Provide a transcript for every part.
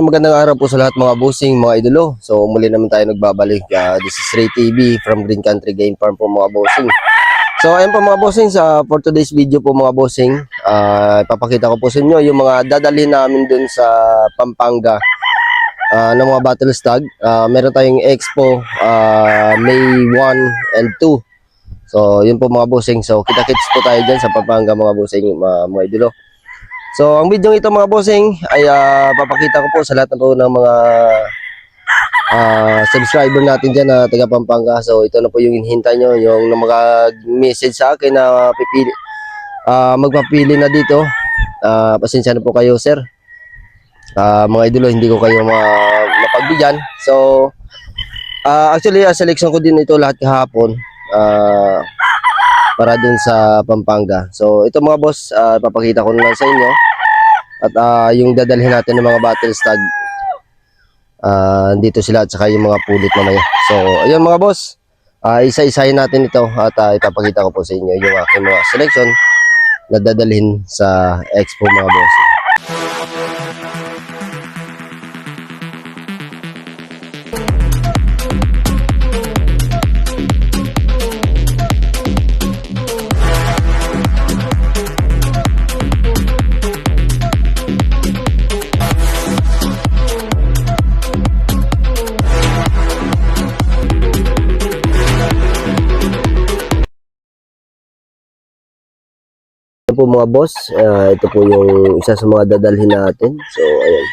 Magandang araw po sa lahat mga bossing, mga idolo. So muli naman tayo nagbabalik. This is Ray TV from Green Country Game Farm po mga bossing. So ayun po mga bossing, for today's video po mga bossing, ipapakita ko po sa inyo yung mga dadalhin namin dun sa Pampanga ng mga battle stag. Meron tayong expo May 1 and 2. So yun po mga bossing. So kita-kits po tayo dyan sa Pampanga mga bossing, mga idolo. So, ang video ito mga bossing ay papakita ko po sa lahat po ng mga subscriber natin dyan na taga Pampanga. So, ito na po yung hinihintay nyo, yung mag-message sa akin na magpapili na dito. Pasensya na po kayo, sir. Mga idolo, hindi ko kayo mapagbigyan. So, actually, selection ko din ito lahat kahapon. Para dun sa Pampanga. So ito mga boss, papakita ko na lang sa inyo. At yung dadalhin natin ng mga battle stag, dito sila at saka yung mga pulit mamaya. So ayun mga boss, isa-isahin natin ito at ipapakita ko po sa inyo yung aking mga selection na dadalhin sa expo mga boss. Po mga boss, ito po yung isa sa mga dadalhin natin. So ayan,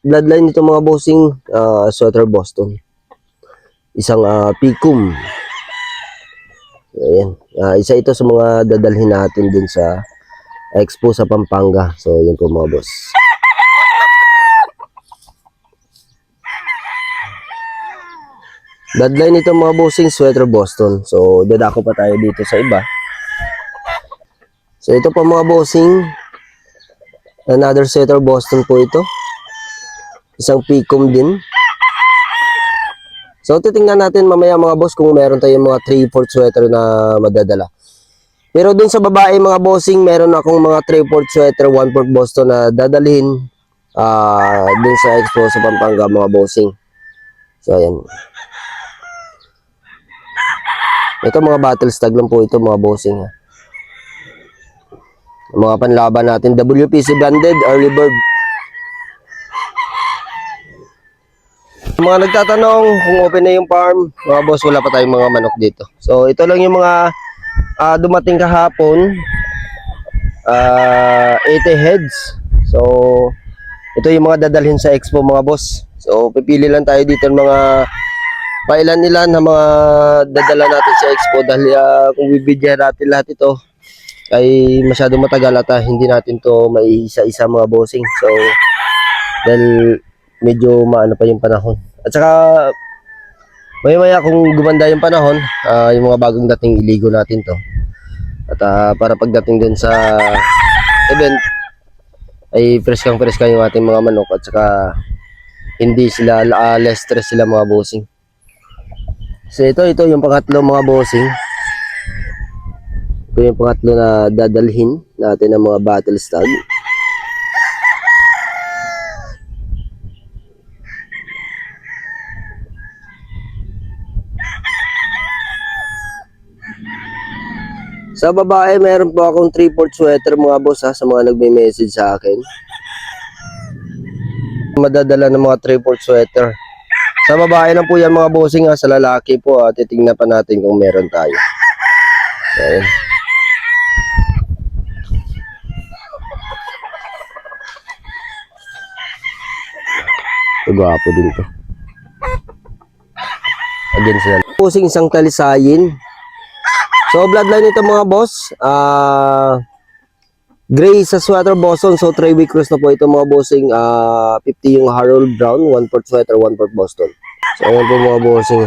bloodline nito mga bossing, sweater Boston, isang Picum. So, ayan, isa ito sa mga dadalhin natin dun sa expo sa Pampanga. So yun po mga boss. Bloodline nito mga bossing, sweater Boston. So dadako pa tayo dito sa iba. So ito po mga bossing, another sweater Boston po ito. Isang Picum din. So titingnan natin mamaya mga boss kung meron tayong mga 3/4 sweater na madadala. Pero dun sa babae mga bossing, meron akong mga 3/4 sweater, 1/4 Boston na dadalhin dun sa expo sa Pampanga mga bossing. So ayan. Ito mga battle stag lang po ito mga bossing. Mga panlaban natin, WPC branded, early bird. Mga nagtatanong kung open na yung farm, mga boss, wala pa tayong mga manok dito. So ito lang yung mga dumating kahapon, 80 heads. So ito yung mga dadalhin sa expo mga boss. So pipili lang tayo dito ng mga pailan-ilan na mga dadala natin sa expo dahil kung bibigyan natin lahat ito ay masyado matagal at hindi natin to maiisa-isa mga bossing. So dahil medyo maano pa yung panahon. At saka maya kung gumanda yung panahon, yung mga bagong dating iligo natin to. At para pagdating dun sa event ay preskang yung ating mga manok at saka hindi sila less stress sila mga bossing. So ito yung pangatlo mga bossing. Ito yung pangatlo na dadalhin natin ng mga battle stag. Sa babae, meron po akong 3/4 sweater mga boss sa mga nagme-message sa akin. Madadala ng mga 3/4 sweater. Sa babae lang po yan mga bossing sa lalaki po titingnan pa natin kung meron tayo. Ayan. Gwapo din to. Again sila. Bossing isang talisayin. So bloodline nito mga boss, gray sa sweater Boston. So 3-week cross na po ito mga bossing. 50 yung Harold Brown, 1/4 sweater, 1/4 Boston. So ayan po mga bossing.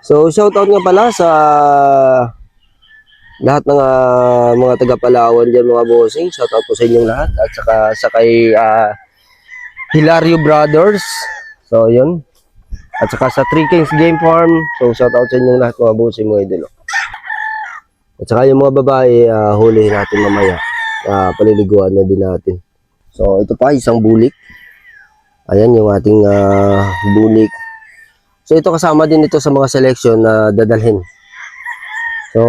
So shoutout nga pala sa lahat ng mga taga Palawan dyan mga bossing. Shoutout po sa inyong lahat. At saka sa kay Hilario Brothers. So yun. At saka sa Three Kings Game Farm. So shout out sa inyong lahat mga bossing mga idolo. At saka yung mga babae, hulihin natin mamaya. Paliliguan na din natin. So ito pa, isang bulik. Ayan yung ating bulik. So ito kasama din ito sa mga selection na dadalhin. So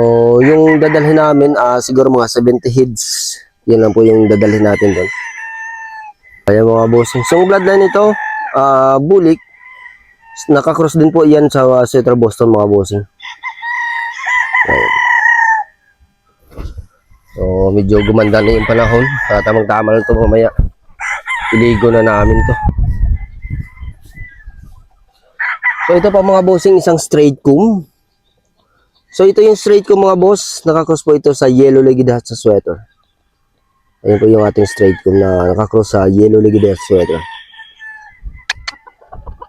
yung dadalhin namin, siguro mga 70 heads. Yan lang po yung dadalhin natin doon. Ayan mga bossing. So bloodline ito, bulik. Nakakross din po yan sa Sweater Boston mga bossing. Ayan. So medyo gumanda na yung panahon. Tamang-tama lang ito mamaya. Iligo na namin to. So ito pa mga bossing, isang straight comb. So ito yung straight comb mga boss. Nakakross po ito sa yellow legged hat sa sweater. Ayan po yung ating straight comb na nakakross sa yellow legged hat sweater.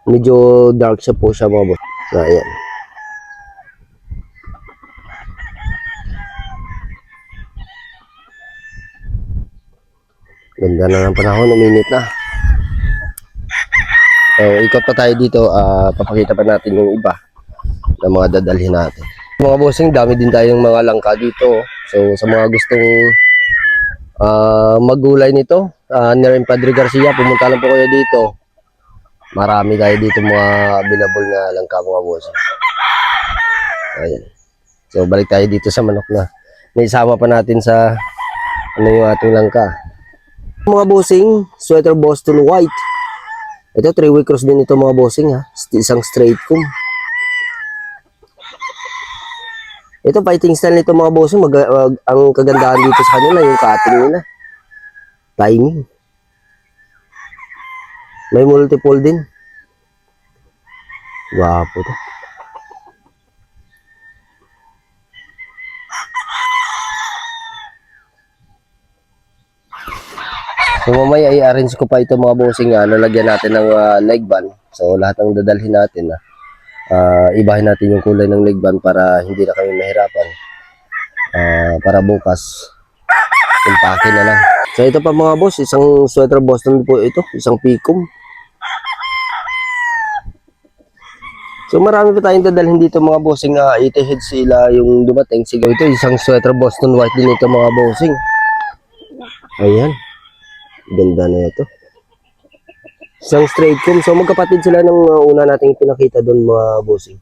Medyo dark siya po siya mga boss. Ayan. Ganda na ng panahon, uminit na. So ikot pa tayo dito, papakita pa natin yung iba na mga dadalhin natin. Mga bossing, dami din tayong mga langka dito. So sa mga gustong maggulay nito, Nerin Padre Garcia, pumunta lang po kayo dito. Marami tayo dito mga available na langka mga bossing. Ayan. So balik tayo dito sa manok na naisama pa natin sa yung ating langka. Mga bossing, Sweater Boston White. Ito 3-way cross din ito mga bossing ha. Isang straight comb. Ito fighting style nito mga bossing. Ang kagandahan dito sa kanila yung cutting nila. Timing. May multiple din. Wapo to. So mamaya i-arrange ko pa ito mga bossing, lalagyan natin ng leg band. So lahat ng dadalhin natin, ibahin natin yung kulay ng leg band para hindi na kami mahirapan. Para bukas, impake na lang. So ito pa mga boss, isang Sweater Boston po ito, isang Picom. So marami pa tayong dadalhin dito mga bossing, 80 heads sila yung dumating. Sige, ito isang Sweater Boston White din ito mga bossing. Ayan. Ganda na ito. Isang straight comb. So magkapatid sila ng una nating pinakita doon mga bossing.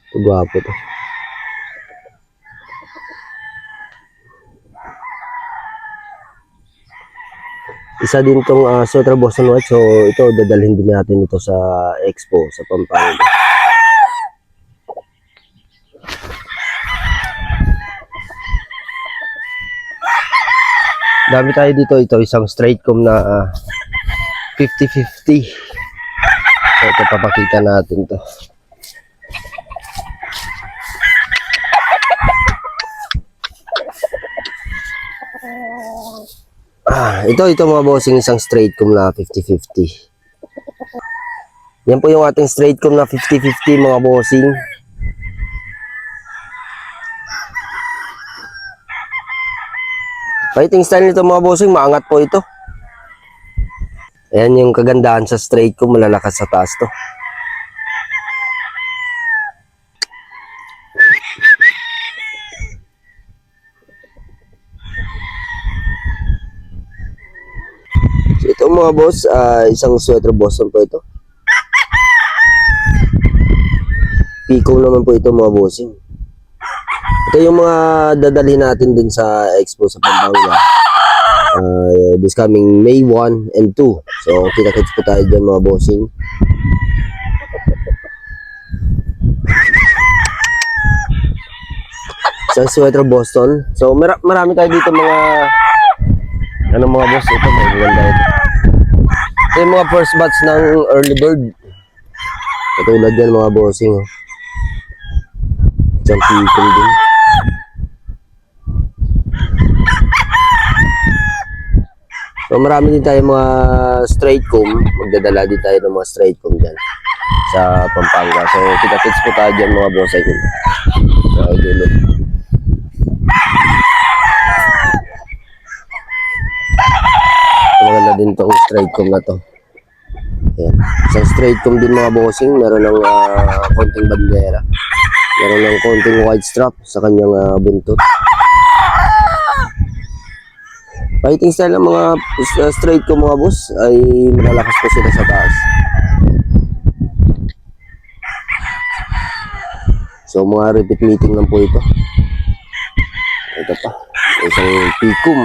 Ito gwapo to. Isa din tong Sweater Boston White. So ito dadalhin din natin ito sa Expo sa Pampanga. Dami tayo dito. Ito isang straight comb na 50-50. So ito papakita natin to. Ito mga bossing, isang straight comb na 50-50. Yan po yung ating straight comb na 50-50 mga bossing. Fighting style nito mga bossing, maangat po ito. Ayan yung kagandahan sa straight comb, malalakas sa taas to. So ito mga boss, isang Sweater Boston po ito. Picom naman po ito mga bossing. Ito yung mga dadalhin natin dun sa Expo sa Pampanga. This coming May 1 and 2. So kita-kits po tayo dyan mga bossing. Isang Sweater Boston. So marami tayo dito mga mga boss. Ito may ganda ito. Ito yung mga first batch ng early bird. Katulad yan mga bossing. Isang Picom din. So marami din tayo mga straight comb. Magdadala din tayo ng mga straight comb dyan sa Pampanga. So kita-kits po tayo dyan mga bossing. Dulo. Maganda din itong straight comb na to. Ayan. Isang straight comb din mga bossing. Meron ng konting bandera. Meron ng konting wide strap sa kanyang buntot. Fighting style ng mga straight ko mga boss ay malalakas po sila sa taas. So mga repeat meeting lang po ito. Ito pa, isang pikum.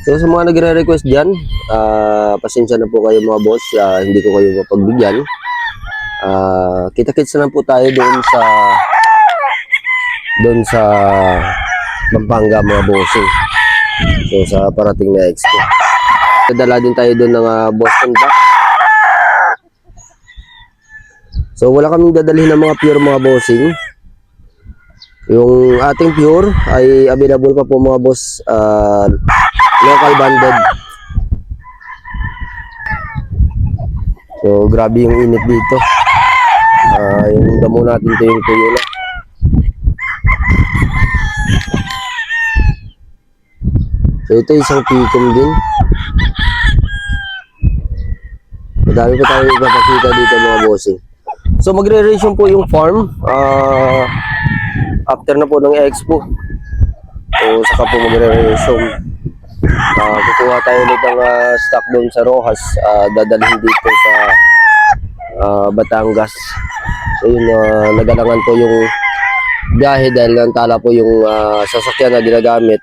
So sa mga nagre-request dyan, pasensya na po kayo mga boss, hindi ko kayo mapagbigyan. Kita-kits na lang po tayo doon sa Pampanga mga bossing. So sa parating na expo. Dadala din tayo doon ng Boston Duck. So wala kaming dadalhin ng mga pure mga bossing. Yung ating pure ay available pa po mga boss, local banded. So grabe yung init dito. Yung damo natin ito yung tuyo na. So ito isang pikom din. Madami pa tayo ipapakita dito mga bossing. So magre-ration po yung farm after na po ng expo. So saka po magre-ration. Kukuha tayo ulit ng stock doon sa Rojas, dadalhin dito sa Batangas. So yun, nagalangan po yung biyahe dahil nantala po yung sasakyan na ginagamit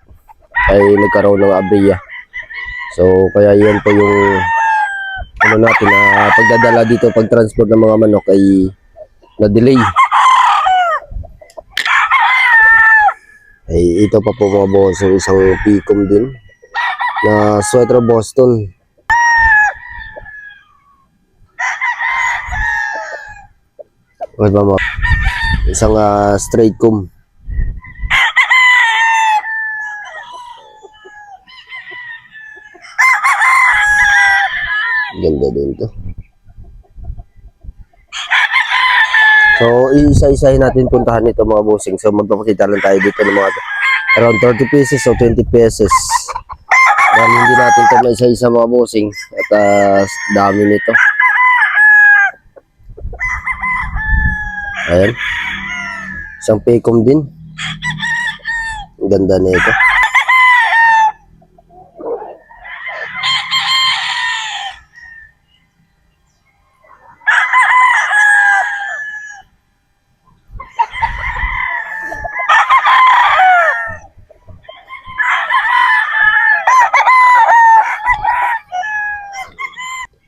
ay nagkaroon ng abriya. So kaya yan po yung ano natin, pagdadala dito, pag-transport ng mga manok ay na-delay. Ay ito pa po mga boss, isang pikom din na sweater Boston. What ba mga isang straight comb. Ganda din to. So isa-isahin natin puntahan nito mga bossing. So magpapakita lang tayo dito ng mga around 30 pieces o 20 pieces. Dahil hindi natin ito na isa-isa mga bossing at dami nito. Ayan. Isang pecom din. Ang ganda nito.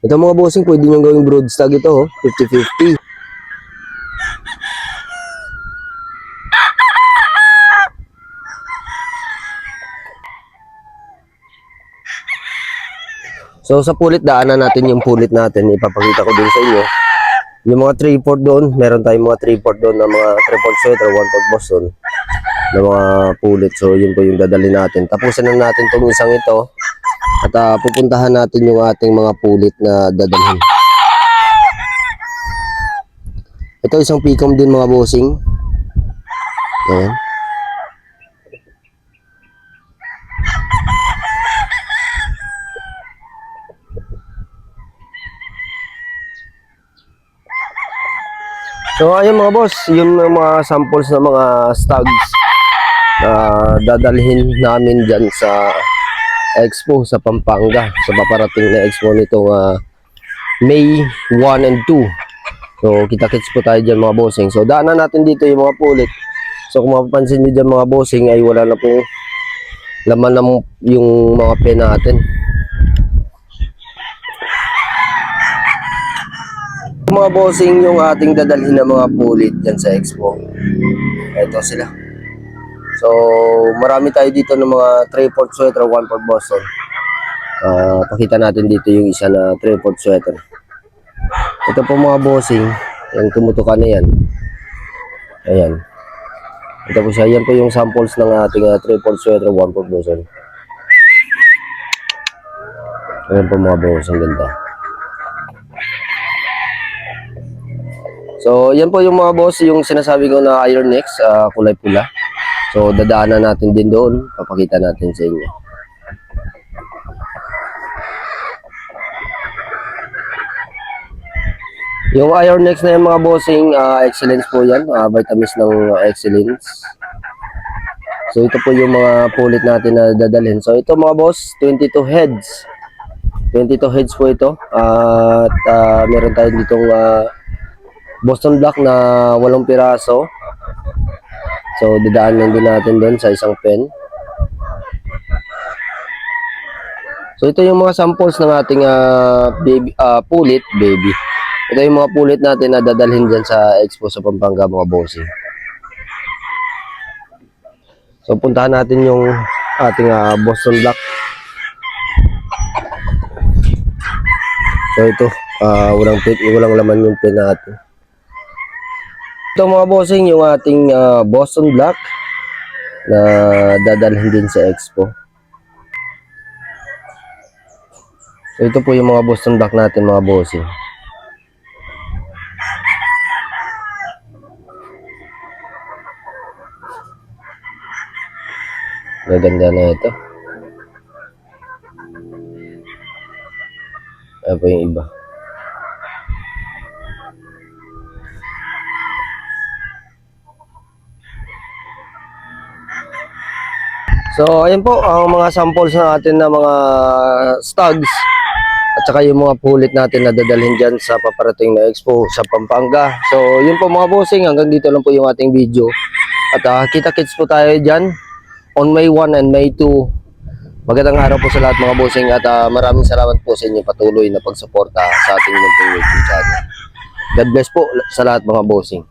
Ito mga bossing, pwede nyo gawing broodstag ito, 50-50. So sa pulit, daanan natin yung pulit natin. Ipapakita ko din sa inyo. Yung mga 3/4 doon, meron tayong mga 3/4 doon na mga 3/4 sweater, 1/4 Boston na mga pulit. So yun po yung dadali natin. Tapusin na natin itong isang ito. At pupuntahan natin yung ating mga pulit na dadalhin. Ito isang pikom din mga bossing. Ayan. So ayun mga boss, yung mga samples ng mga stags na dadalhin namin dyan sa expo sa Pampanga, sa paparating na expo nitong May 1 and 2. So kita-kits po tayo dyan mga bossing. So daanan natin dito yung mga pulit. So kung mapapansin nyo dyan mga bossing ay wala na po laman ng yung mga pen natin. Mga bossing, yung ating dadalhin na mga pulit dyan sa expo, ito sila. So marami tayo dito ng mga 3/4 sweater, 1/4 Boston. Pakita natin dito yung isa na 3/4 sweater. Ito po mga bossing, yung tumutukan na yan. Ayan. Ito po siya, yan po yung samples ng ating 3/4 sweater, 1/4 Boston. Ayan po mga bossing, ganda. So, yan po yung mga boss, yung sinasabi ko na Iron X, kulay pula. So, dadaanan natin din doon. Papakita natin sa inyo. Yung Iron X na yung mga bossing, Excellence po yan. Vitamins ng Excellence. So ito po yung mga pulit natin na dadalhin. So ito mga boss, 22 heads. 22 heads po ito. At meron tayo ditong Boston Black na 8 piraso. So dadaanan din natin doon sa isang pen. So ito yung mga samples ng ating pulit, baby. Ito yung mga pulit natin na dadalhin dyan sa expo sa Pampanga, mga bossing. So puntahan natin yung ating Boston Black. So ito, walang laman yung pen natin. Ito mga bossing, yung ating Boston Black na dadalhin din sa expo. So ito po yung mga Boston Black natin, mga bossing. Gaganda na ito. Ayan po yung iba. So ayan po ang mga samples natin na mga stags at saka yung mga pulit natin na dadalhin dyan sa paparating na expo sa Pampanga. So yun po mga bossing, hanggang dito lang po yung ating video. At kita-kits po tayo dyan on May 1 and May 2. Magandang araw po sa lahat mga bossing at maraming salamat po sa inyong patuloy na pagsuporta sa ating munting YouTube channel. God bless po sa lahat mga bossing.